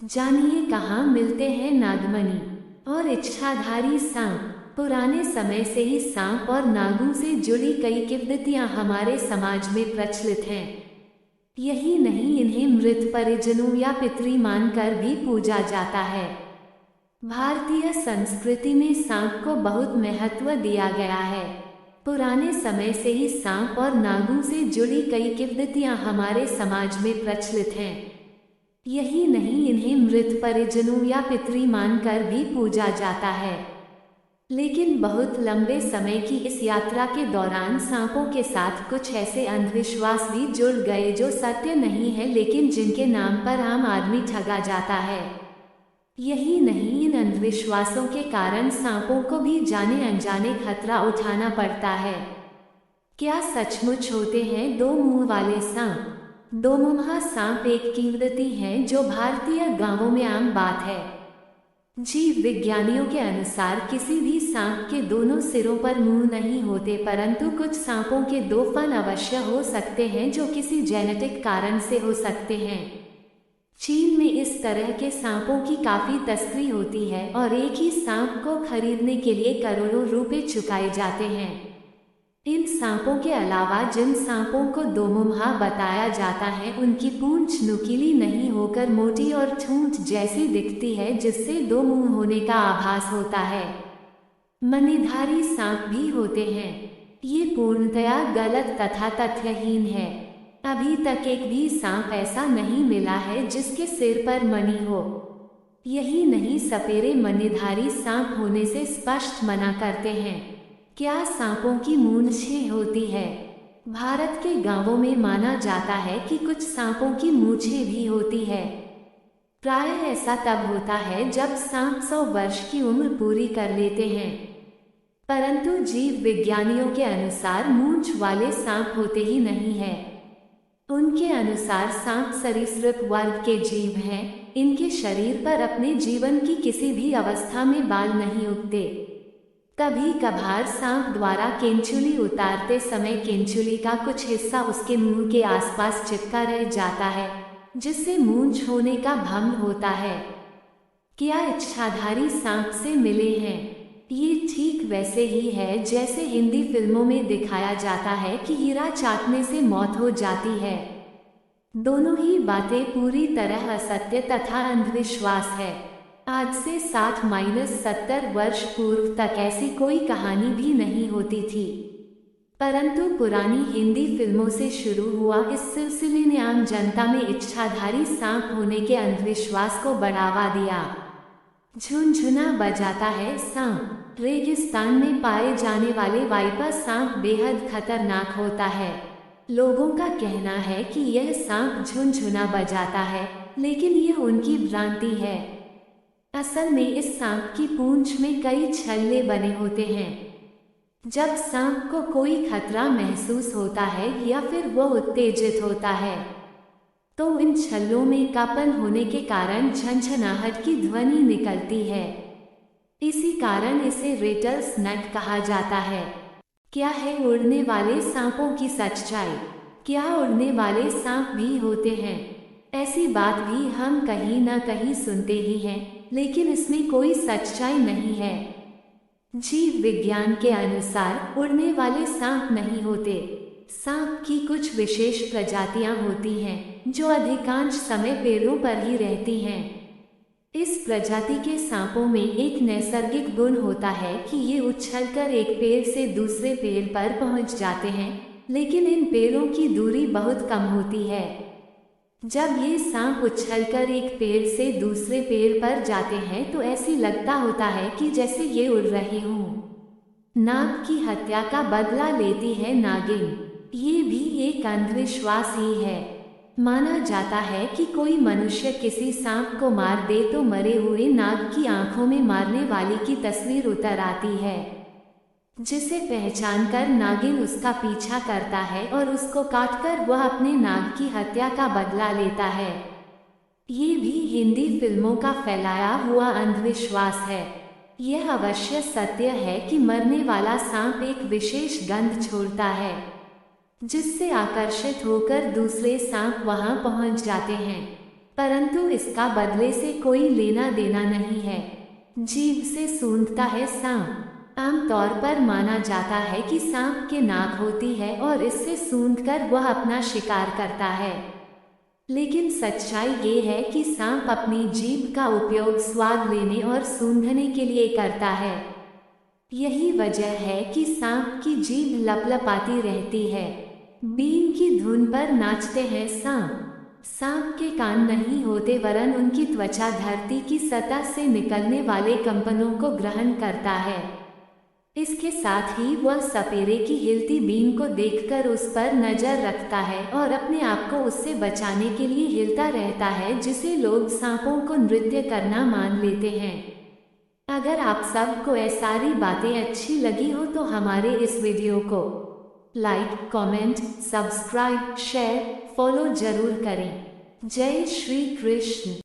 जानिए कहाँ मिलते हैं नागमणि और इच्छाधारी सांप। पुराने समय से ही सांप और नागों से जुड़ी कई किंवदंतियां हमारे समाज में प्रचलित हैं। यही नहीं, इन्हें मृत परिजनों या पितरी मानकर भी पूजा जाता है। भारतीय संस्कृति में सांप को बहुत महत्व दिया गया है। पुराने समय से ही सांप और नागों से जुड़ी कई किंवदंतियां हमारे समाज में प्रचलित हैं। यही नहीं, इन्हें मृत परिजनों या पितरी मानकर भी पूजा जाता है। लेकिन बहुत लंबे समय की इस यात्रा के दौरान सांपों के साथ कुछ ऐसे अंधविश्वास भी जुड़ गए जो सत्य नहीं है, लेकिन जिनके नाम पर आम आदमी ठगा जाता है। यही नहीं, इन अंधविश्वासों के कारण सांपों को भी जाने अनजाने खतरा उठाना पड़ता है। क्या सचमुच होते हैं दो मुंह वाले सांप? दोमुंहा सांप एक किंवदंती है जो भारतीय गांवों में आम बात है। जीव विज्ञानियों के अनुसार किसी भी सांप के दोनों सिरों पर मुंह नहीं होते, परंतु कुछ सांपों के दो फन अवश्य हो सकते हैं जो किसी जेनेटिक कारण से हो सकते हैं। चीन में इस तरह के सांपों की काफी तस्करी होती है और एक ही सांप को खरीदने के लिए करोड़ों रुपए चुकाए जाते हैं। इन सांपों के अलावा जिन सांपों को दोमुंहा बताया जाता है उनकी पूंछ नुकीली नहीं होकर मोटी और ठूंठ जैसी दिखती है, जिससे दो मुंह होने का आभास होता है। मणिधारी सांप भी होते हैं। ये पूर्णतया गलत तथा तथ्यहीन है। अभी तक एक भी सांप ऐसा नहीं मिला है जिसके सिर पर मणि हो। यही नहीं, सपेरे मणिधारी सांप होने से स्पष्ट मना करते हैं। क्या सांपों की मूंछें होती है? भारत के गांवों में माना जाता है कि कुछ सांपों की मूंछें भी होती है। प्रायः ऐसा तब होता है जब सांप 100 वर्ष की उम्र पूरी कर लेते हैं। परंतु जीव विज्ञानियों के अनुसार मूंछ वाले सांप होते ही नहीं है। उनके अनुसार सांप सरीसृप वर्ग के जीव हैं। इनके शरीर पर अपने जीवन की किसी भी अवस्था में बाल नहीं उगते। कभी कभार सांप द्वारा केंचुली उतारते समय केंचुली का कुछ हिस्सा उसके मुंह के आसपास चिपका रह जाता है, जिससे मूंछ होने का भ्रम होता है। क्या इच्छाधारी सांप से मिले हैं? ये ठीक वैसे ही है जैसे हिंदी फिल्मों में दिखाया जाता है कि हीरा चाटने से मौत हो जाती है। दोनों ही बातें पूरी तरह असत्य तथा अंधविश्वास है। आज से 60-70 वर्ष पूर्व तक ऐसी कोई कहानी भी नहीं होती थी, परंतु पुरानी हिंदी फिल्मों से शुरू हुआ इस सिलसिले ने आम जनता में इच्छाधारी सांप होने के अंधविश्वास को बढ़ावा दिया। झुनझुना बजाता है सांप। रेगिस्तान में पाए जाने वाले वाइपर सांप बेहद खतरनाक होता है। लोगों का कहना है कि यह सांप झुनझुना बजाता है, लेकिन यह उनकी भ्रांति है। असल में इस सांप की पूंछ में कई छल्ले बने होते हैं। जब सांप को कोई खतरा महसूस होता है या फिर वो उत्तेजित होता है तो इन छल्लों में कापन होने के कारण झंझनाहट की ध्वनि निकलती है। इसी कारण इसे रेटल स्नैक कहा जाता है। क्या है उड़ने वाले सांपों की सच्चाई? क्या उड़ने वाले सांप भी होते हैं? ऐसी बात भी हम कहीं न कहीं सुनते ही हैं, लेकिन इसमें कोई सच्चाई नहीं है। जीव विज्ञान के अनुसार उड़ने वाले सांप नहीं होते। सांप की कुछ विशेष प्रजातियां होती हैं जो अधिकांश समय पेड़ों पर ही रहती हैं। इस प्रजाति के सांपों में एक नैसर्गिक गुण होता है कि ये उछलकर एक पेड़ से दूसरे पेड़ पर पहुंच जाते हैं, लेकिन इन पेड़ों की दूरी बहुत कम होती है। जब ये सांप उछलकर एक पेड़ से दूसरे पेड़ पर जाते हैं तो ऐसी लगता होता है कि जैसे ये उड़ रहे हों। नाग की हत्या का बदला लेती है नागिन। ये भी एक अंधविश्वास ही है। माना जाता है कि कोई मनुष्य किसी सांप को मार दे तो मरे हुए नाग की आंखों में मारने वाली की तस्वीर उतर आती है, जिसे पहचानकर नागिन उसका पीछा करता है और उसको काटकर वह अपने नाग की हत्या का बदला लेता है। ये भी हिंदी फिल्मों का फैलाया हुआ अंधविश्वास है। यह अवश्य सत्य है कि मरने वाला सांप एक विशेष गंध छोड़ता है, जिससे आकर्षित होकर दूसरे सांप वहां पहुंच जाते हैं। परंतु इसका बदले से कोई लेना देना नहीं है। जीभ से सूंघता है सांप। आमतौर पर माना जाता है कि सांप के नाक होती है और इससे सूंघकर वह अपना शिकार करता है। लेकिन सच्चाई ये है कि सांप अपनी जीभ का उपयोग स्वाद लेने और सूंघने के लिए करता है। यही वजह है कि सांप की जीभ लपलपाती रहती है। बीन की धुन पर नाचते हैं सांप। सांप के कान नहीं होते वरन उनकी त्वचा धरती की सतह से निकलने वाले कंपनों को ग्रहण करता है। इसके साथ ही वह सपेरे की हिलती बीन को देखकर उस पर नजर रखता है और अपने आप को उससे बचाने के लिए हिलता रहता है, जिसे लोग सांपों को नृत्य करना मान लेते हैं। अगर आप सबको ये सारी बातें अच्छी लगी हो तो हमारे इस वीडियो को like, comment, subscribe, share, follow जरूर करें। जय श्री कृष्ण।